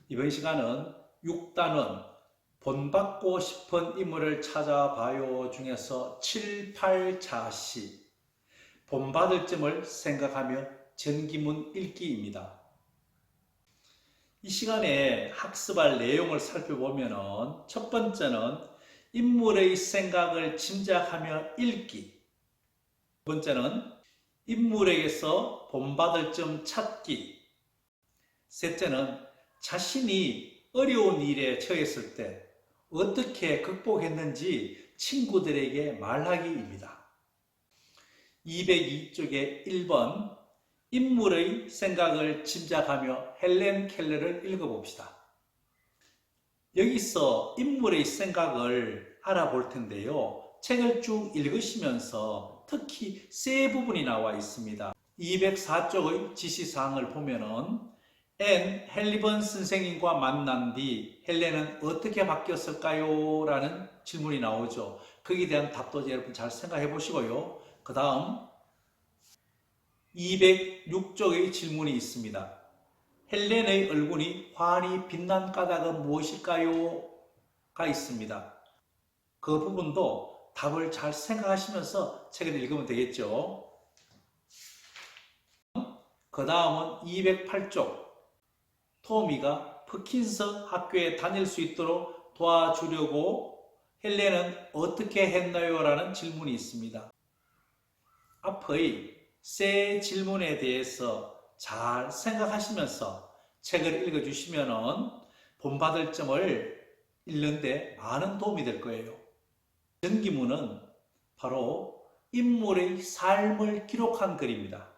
이번 시간은 6단원 본받고 싶은 인물을 찾아봐요 중에서 7, 8자시 본받을 점을 생각하며 전기문 읽기입니다. 이 시간에 학습할 내용을 살펴보면 첫 번째는 인물의 생각을 짐작하며 읽기, 두 번째는 인물에게서 본받을 점 찾기, 셋째는 자신이 어려운 일에 처했을 때 어떻게 극복했는지 친구들에게 말하기입니다. 202쪽에 1번 인물의 생각을 짐작하며 헬렌 켈러를 읽어봅시다. 여기서 인물의 생각을 알아볼 텐데요. 책을 쭉 읽으시면서 특히 세 부분이 나와 있습니다. 204쪽의 지시사항을 보면은 앤 헬리번 선생님과 만난 뒤 헬렌은 어떻게 바뀌었을까요? 라는 질문이 나오죠. 거기에 대한 답도 여러분 잘 생각해 보시고요. 그 다음 206쪽의 질문이 있습니다. 헬렌의 얼굴이 환히 빛난 까닭은 무엇일까요? 가 있습니다. 그 부분도 답을 잘 생각하시면서 책을 읽으면 되겠죠. 그 다음은 208쪽 토미가 퍼킨스 학교에 다닐 수 있도록 도와주려고 헬렌은 어떻게 했나요? 라는 질문이 있습니다. 앞의 세 질문에 대해서 잘 생각하시면서 책을 읽어주시면 본받을 점을 읽는데 많은 도움이 될 거예요. 전기문은 바로 인물의 삶을 기록한 글입니다.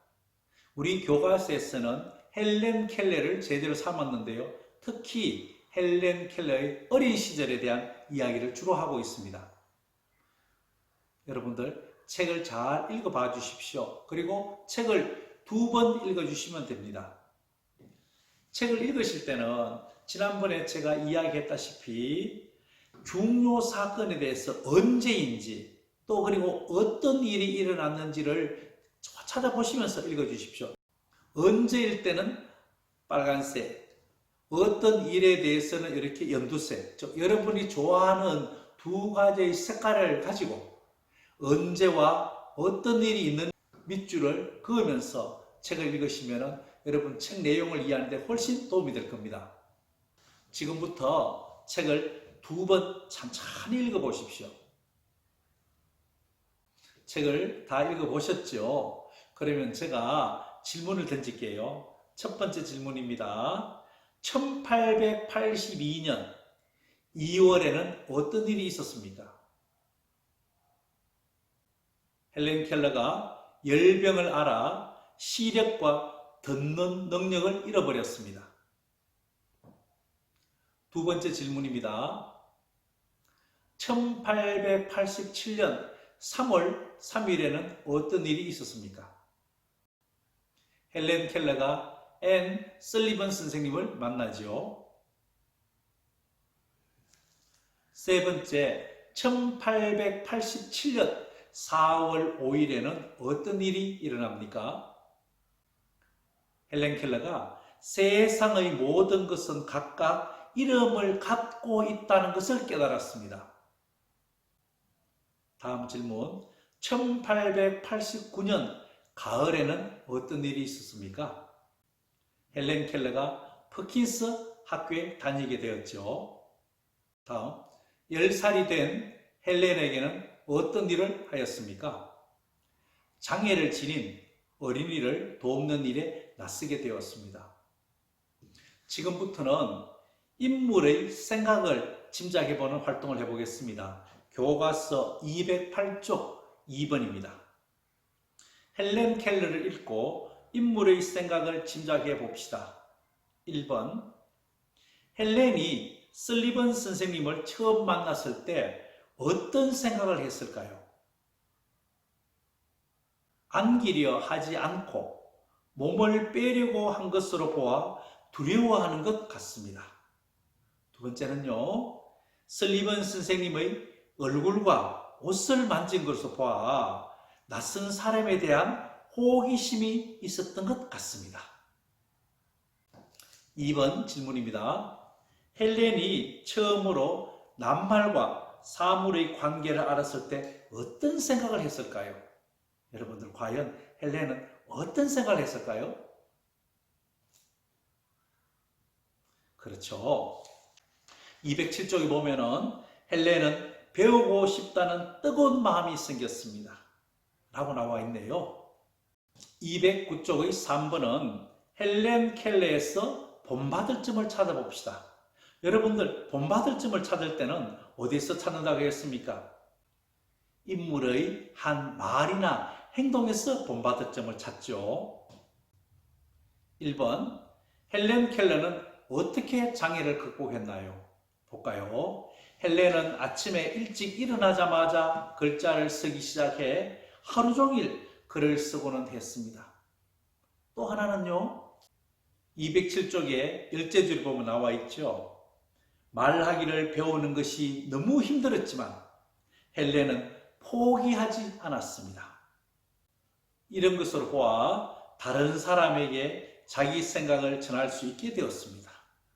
우리 교과서에서는 헬렌 켈러를 제대로 삼았는데요. 특히 헬렌 켈러의 어린 시절에 대한 이야기를 주로 하고 있습니다. 여러분들 책을 잘 읽어봐 주십시오. 그리고 책을 2번 읽어주시면 됩니다. 책을 읽으실 때는 지난번에 제가 이야기했다시피 중요 사건에 대해서 언제인지 또 그리고 어떤 일이 일어났는지를 찾아보시면서 읽어주십시오. 언제일 때는 빨간색, 어떤 일에 대해서는 이렇게 연두색, 즉 여러분이 좋아하는 두 가지의 색깔을 가지고 언제와 어떤 일이 있는 밑줄을 그으면서 책을 읽으시면 여러분 책 내용을 이해하는 데 훨씬 도움이 될 겁니다. 지금부터 책을 2번 천천히 읽어보십시오. 책을 다 읽어보셨죠? 그러면 제가 질문을 던질게요. 첫 번째 질문입니다. 1882년 2월에는 어떤 일이 있었습니까? 헬렌 켈러가 열병을 앓아 시력과 듣는 능력을 잃어버렸습니다. 두 번째 질문입니다. 1887년 3월 3일에는 어떤 일이 있었습니까? 헬렌 켈러가 앤 설리번 선생님을 만나죠. 세 번째, 1887년 4월 5일에는 어떤 일이 일어납니까? 헬렌 켈러가 세상의 모든 것은 각각 이름을 갖고 있다는 것을 깨달았습니다. 다음 질문, 1889년 가을에는 어떤 일이 있었습니까? 헬렌 켈러가 퍼킨스 학교에 다니게 되었죠. 다음, 10살이 된 헬렌에게는 어떤 일을 하였습니까? 장애를 지닌 어린이를 돕는 일에 나서게 되었습니다. 지금부터는 인물의 생각을 짐작해보는 활동을 해보겠습니다. 교과서 208쪽 2번입니다. 헬렌 켈러를 읽고 인물의 생각을 짐작해 봅시다. 1번, 헬렌이 설리번 선생님을 처음 만났을 때 어떤 생각을 했을까요? 안기려 하지 않고 몸을 빼려고 한 것으로 보아 두려워하는 것 같습니다. 두 번째는요, 설리번 선생님의 얼굴과 옷을 만진 것으로 보아 낯선 사람에 대한 호기심이 있었던 것 같습니다. 2번 질문입니다. 헬렌이 처음으로 낱말과 사물의 관계를 알았을 때 어떤 생각을 했을까요? 여러분들 과연 헬렌은 어떤 생각을 했을까요? 그렇죠. 207쪽에 보면은 헬렌은 배우고 싶다는 뜨거운 마음이 생겼습니다. 라고 나와 있네요. 209쪽의 3번은 헬렌 켈러에서 본받을 점을 찾아봅시다. 여러분들 본받을 점을 찾을 때는 어디서 찾는다고 했습니까? 인물의 한 말이나 행동에서 본받을 점을 찾죠. 1번 헬렌 켈러는 어떻게 장애를 극복했나요? 볼까요? 헬렌은 아침에 일찍 일어나자마자 글자를 쓰기 시작해 하루 종일 글을 쓰고는 했습니다. 또 하나는요. 207쪽에 일제줄을 보면 나와 있죠. 말하기를 배우는 것이 너무 힘들었지만 헬렌은 포기하지 않았습니다. 이런 것으로 보아 다른 사람에게 자기 생각을 전할 수 있게 되었습니다.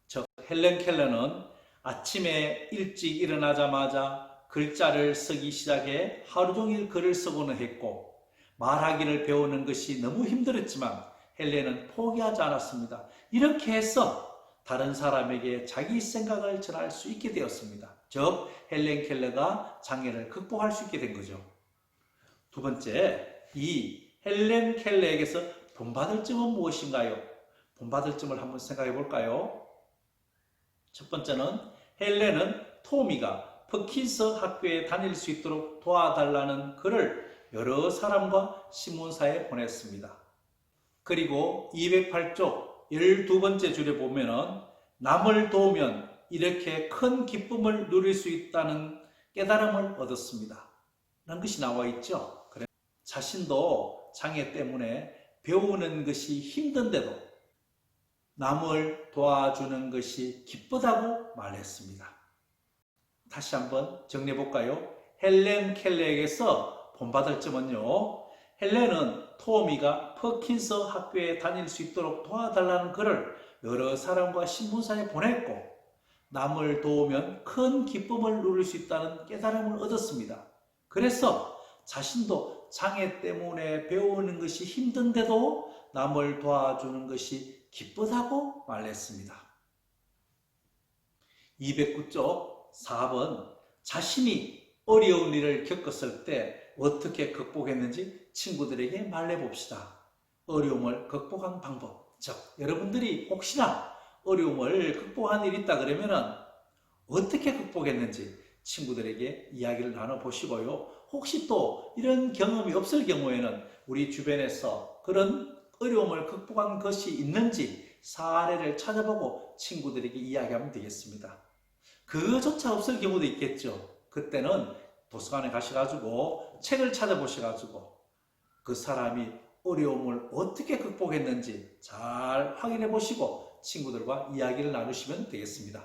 즉 헬렌 켈러는 아침에 일찍 일어나자마자 글자를 쓰기 시작해 하루 종일 글을 쓰고는 했고 말하기를 배우는 것이 너무 힘들었지만 헬렌은 포기하지 않았습니다. 이렇게 해서 다른 사람에게 자기 생각을 전할 수 있게 되었습니다. 즉 헬렌 켈러가 장애를 극복할 수 있게 된 거죠. 두 번째, 이 헬렌 켈러에게서 본받을 점은 무엇인가요? 본받을 점을 한번 생각해 볼까요? 첫 번째는 헬렌은 토미가 퍼킨스 학교에 다닐 수 있도록 도와달라는 글을 여러 사람과 신문사에 보냈습니다. 그리고 208쪽 12번째 줄에 보면은 남을 도우면 이렇게 큰 기쁨을 누릴 수 있다는 깨달음을 얻었습니다. 라는 것이 나와 있죠. 그래 자신도 장애 때문에 배우는 것이 힘든데도 남을 도와주는 것이 기쁘다고 말했습니다. 다시 한번 정리해 볼까요? 헬렌 켈러에게서 본받을 점은요. 헬렌은 토미가 퍼킨스 학교에 다닐 수 있도록 도와달라는 글을 여러 사람과 신문사에 보냈고 남을 도우면 큰 기쁨을 누릴 수 있다는 깨달음을 얻었습니다. 그래서 자신도 장애 때문에 배우는 것이 힘든데도 남을 도와주는 것이 기쁘다고 말했습니다. 209쪽 4번 자신이 어려운 일을 겪었을 때 어떻게 극복했는지 친구들에게 말해봅시다. 어려움을 극복한 방법. 즉, 여러분들이 혹시나 어려움을 극복한 일이 있다 그러면은 어떻게 극복했는지 친구들에게 이야기를 나눠보시고요. 혹시 또 이런 경험이 없을 경우에는 우리 주변에서 그런 어려움을 극복한 것이 있는지 사례를 찾아보고 친구들에게 이야기하면 되겠습니다. 그조차 없을 경우도 있겠죠. 그때는 도서관에 가셔가지고 책을 찾아보셔가지고 그 사람이 어려움을 어떻게 극복했는지 잘 확인해 보시고 친구들과 이야기를 나누시면 되겠습니다.